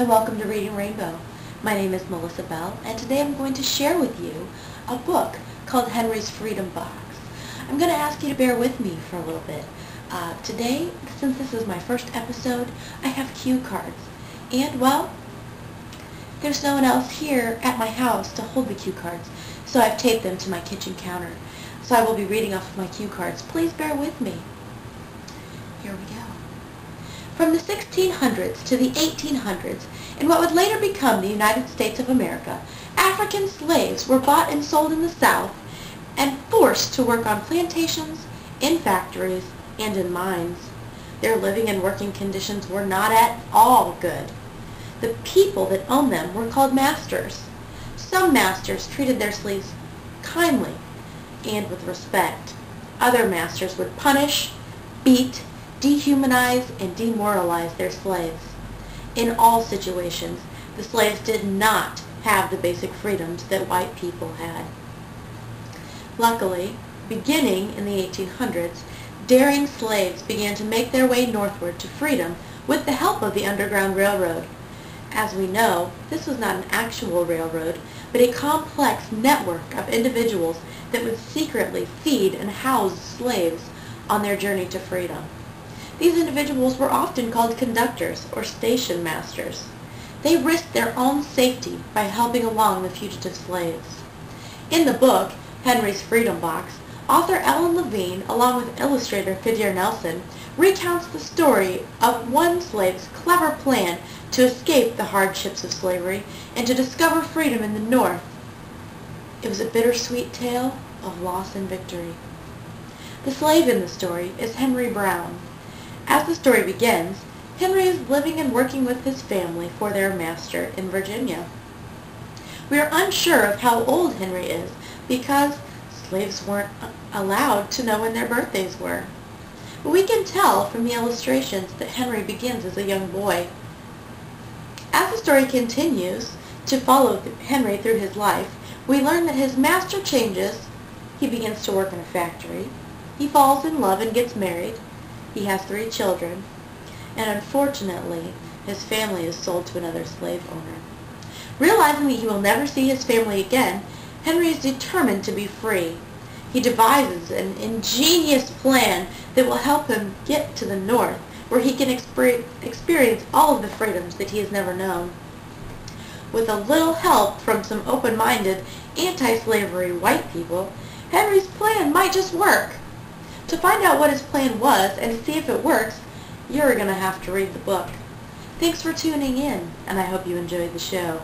and welcome to Reading Rainbow. My name is Melissa Bell, and today I'm going to share with you a book called Henry's Freedom Box. I'm going to ask you to bear with me for a little bit. Today, since this is my first episode, I have cue cards. And, well, there's no one else here at my house to hold the cue cards, so I've taped them to my kitchen counter. So I will be reading off of my cue cards. Please bear with me. Here we go. From the 1600s to the 1800s, in what would later become the United States of America, African slaves were bought and sold in the South and forced to work on plantations, in factories, and in mines. Their living and working conditions were not at all good. The people that owned them were called masters. Some masters treated their slaves kindly and with respect. Other masters would punish, beat, dehumanize, and demoralize their slaves. In all situations, the slaves did not have the basic freedoms that white people had. Luckily, beginning in the 1800s, daring slaves began to make their way northward to freedom with the help of the Underground Railroad. As we know, this was not an actual railroad, but a complex network of individuals that would secretly feed and house slaves on their journey to freedom. These individuals were often called conductors or station masters. They risked their own safety by helping along the fugitive slaves. In the book, Henry's Freedom Box, author Ellen Levine, along with illustrator Phidier Nelson, recounts the story of one slave's clever plan to escape the hardships of slavery and to discover freedom in the North. It was a bittersweet tale of loss and victory. The slave in the story is Henry Brown. As the story begins, Henry is living and working with his family for their master in Virginia. We are unsure of how old Henry is because slaves weren't allowed to know when their birthdays were. But we can tell from the illustrations that Henry begins as a young boy. As the story continues to follow Henry through his life, we learn that his master changes. He begins to work in a factory. He falls in love and gets married. He has 3 children, and unfortunately, his family is sold to another slave owner. Realizing that he will never see his family again, Henry is determined to be free. He devises an ingenious plan that will help him get to the North, where he can experience all of the freedoms that he has never known. With a little help from some open-minded, anti-slavery white people, Henry's plan might just work. To find out what his plan was and to see if it works, you're going to have to read the book. Thanks for tuning in, and I hope you enjoyed the show.